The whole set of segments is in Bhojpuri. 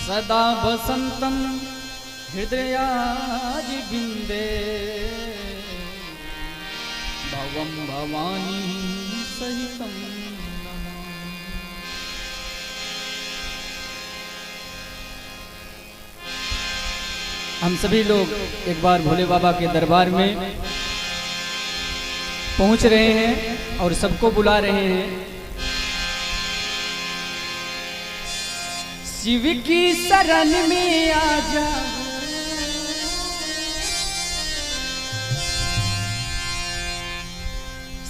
सदा वसंतम हृदयाजिबिंदे भवम भवानी सहितम। हम सभी लोग एक बार भोले बाबा के दरबार में पहुंच रहे हैं और सबको बुला रहे हैं। शिव की शरण में आजा,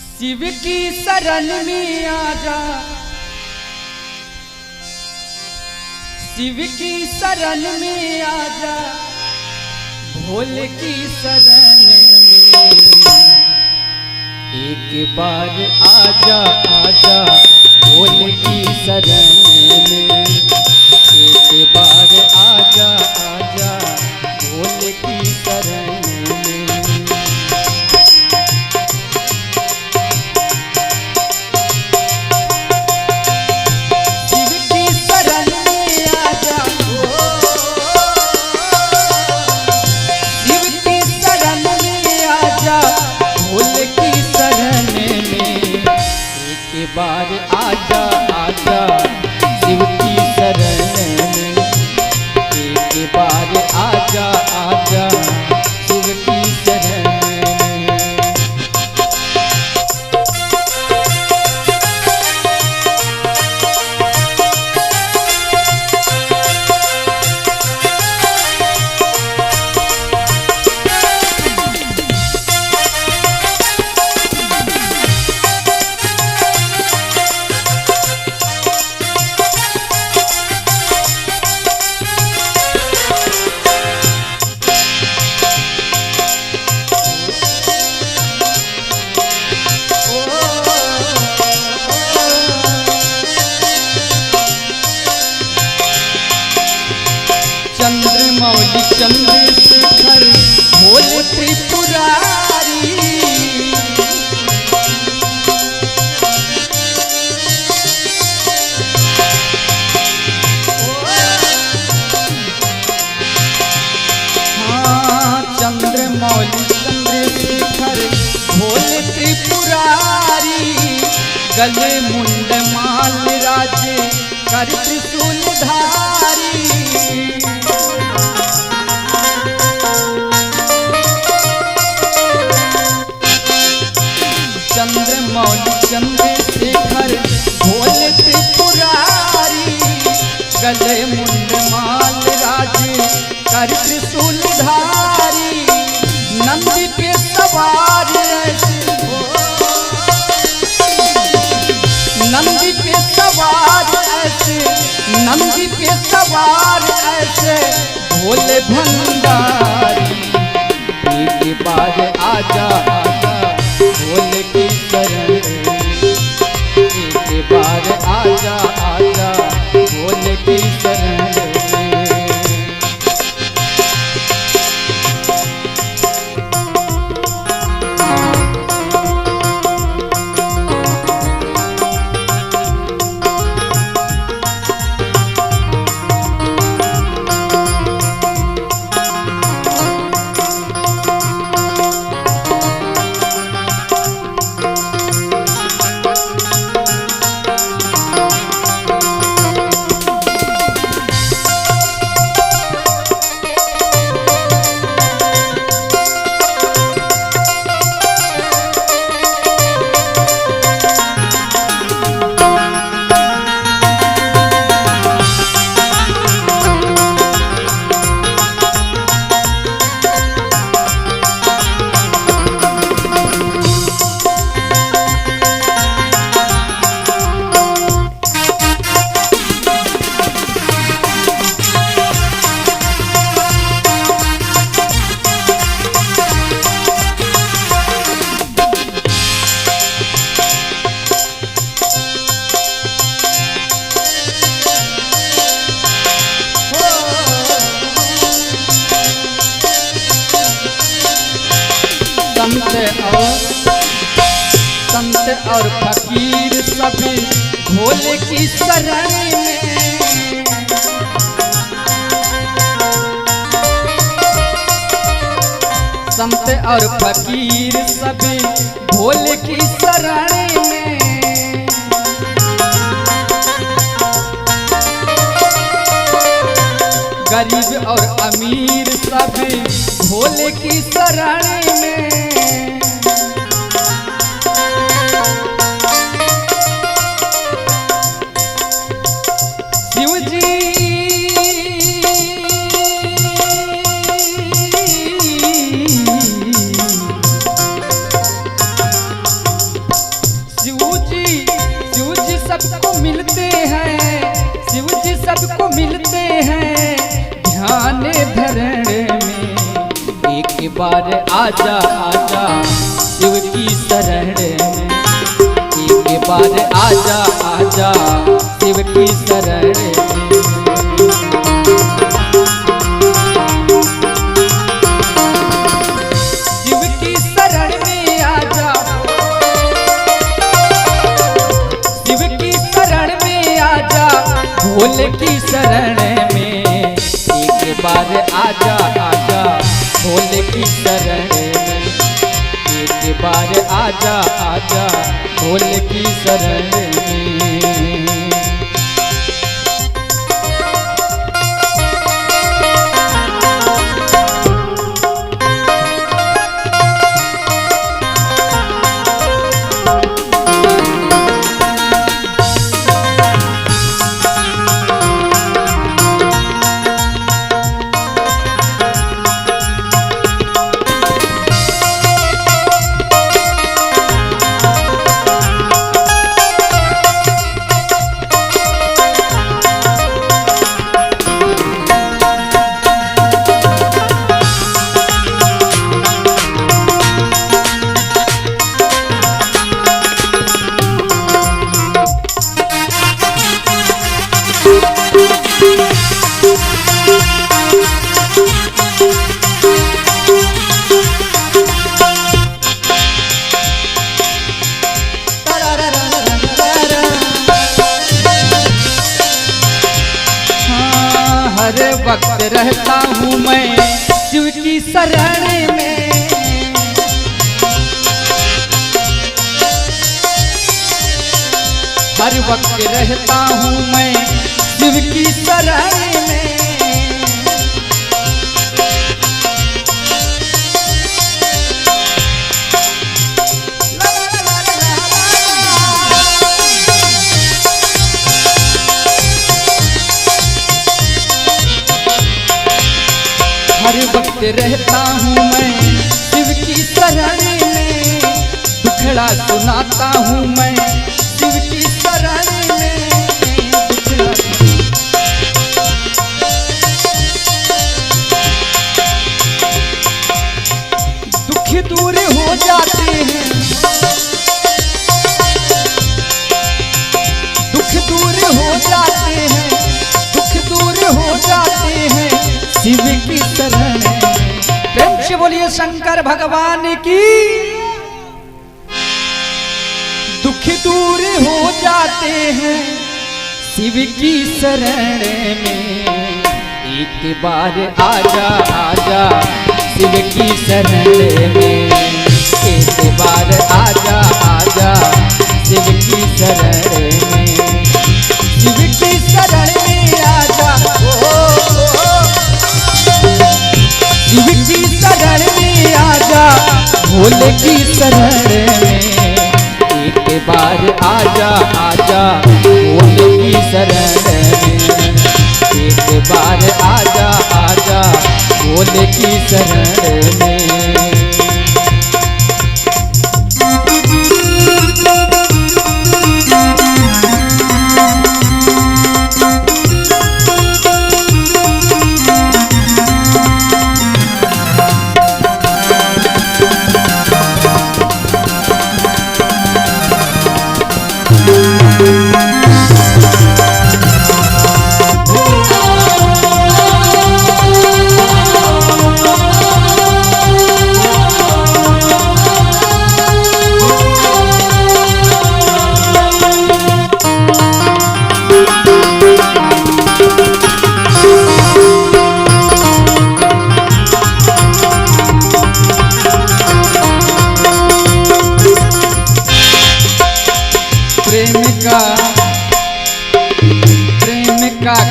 शिव की शरण में आजा, शिव की शरण में आजा, भोले की शरण में एक बार आजा आजा, भोले की शरण में एक बार आजा आजा, भोले की शरण में। शिव की शरण में आजा, शिव की शरण में आजा, भोले की शरण में एक बार आजा आजा, शिव की शरण में एक बार आजा आजा, शिव की शरण में। चंद्रमौली चंद्रशेखर भोले त्रिपुरारी, हाँ चंद्रमौली चंद्रशेखर भोले त्रिपुरारी, गले मुंड माल राजे कर त्रिशूलधारी। चंद्रमौली चंद्रशेखर भोले त्रिपुरारी, गले मुंड माल राजे कर त्रिशूलधारी। नंदी पे सवार ऐसे हो, नंदी पे सवार ऐसे, नंदी पे सवार ऐसे, भोले भंडारी। एक बार आजा आजा, भोले की शरण में एक बार आजा आजा, भोले की शरण में। संत और फकीर सभी भोले की शरण में, संत और फकीर सभी भोले की शरण में। गरीब और अमीर सभी भोले की शरण में। शिव जी सबको मिलते हैं, शिव जी सबको मिलते हैं ध्यान धरण में। एक बार आजा आजा शिव की शरण में। एक बार आजा आजा शिव की शरण में। शिव की शरण में आजा, शिव की शरण में आजा, भोले की शरण में। एक बार आजा आजा भोले की शरण में। एक बार आजा आजा भोले की शरण में। हर वक्त रहता हूँ मैं शिव की शरण में। हर वक्त रहता हूँ मैं शिव की शरण में। हर वक्त रहता हूँ मैं शिव की शरण में। दुखड़ा सुनाता हूँ मैं शिव की शरण में। दुख दूर हो जाते हैं, दुख दूर हो जाते हैं, दुख दूर हो जाते हैं शिव की शरण में। प्रेम से बोलिए शंकर भगवान की। दुख दूर हो जाते हैं शिव की शरण में। एक बार आजा आजा शिव की शरण में। एक बार आजा आजा शिव की शरण में। शिव की शरण में आजा, शिव की शरण में आजा भोले की शरण में। एक बार आजा आजा भोले की शरण में। एक बार आजा आजा भोले की शरण में।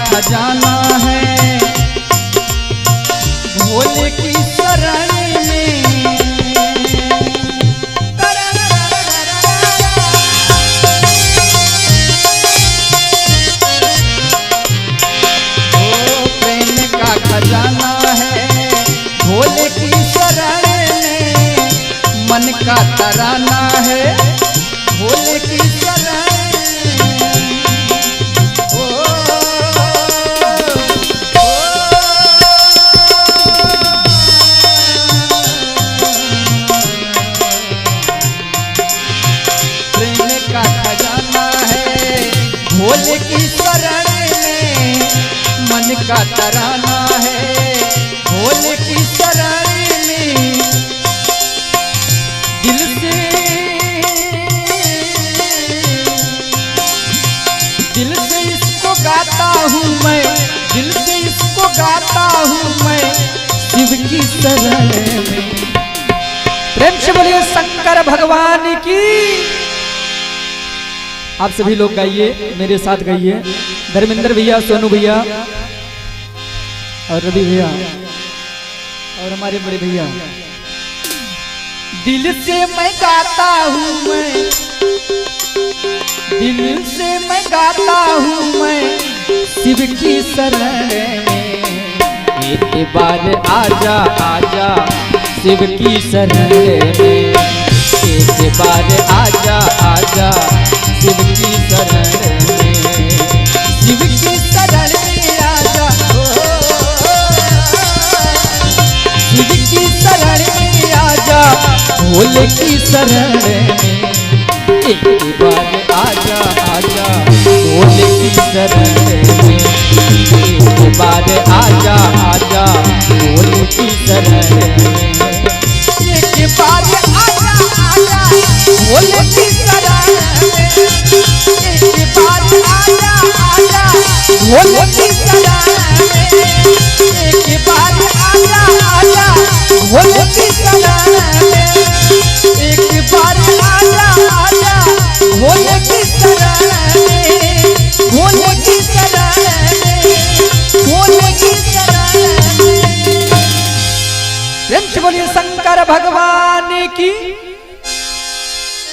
खजाना है भोले की शरण में। ओ प्रेम का खजाना है भोले की शरण में, मन का तराना है भोले की शरण में। प्रेम का खजाना है भोले की शरण में, मन का तराना है भोले की शरण में। दिल से इसको गाता हूँ मैं, दिल से इसको गाता हूँ मैं शिव की शरण में। प्रेम से बोलिए शंकर भगवान की। आप सभी लोग गाइए, मेरे साथ गाइए। धर्मेंद्र भैया, सोनू भैया और रवि भैया और हमारे बड़े भैया। दिल से मैं गाता हूँ मैं, दिल से मैं गाता हूँ मैं शिव की शरण में। एक बार आजा आजा शिव की शरण में, एक बार आजा आजा शिव की शरण में। शिव की शरण में आजा, शिव की शरण में आजा भोले की शरण में। एक बार आजा आजा भोले की शरण में, एक बार आजा आजा भोले की शरण में। एक बार आजा आजा भोले की शरण में, एक बार आजा आजा भोले की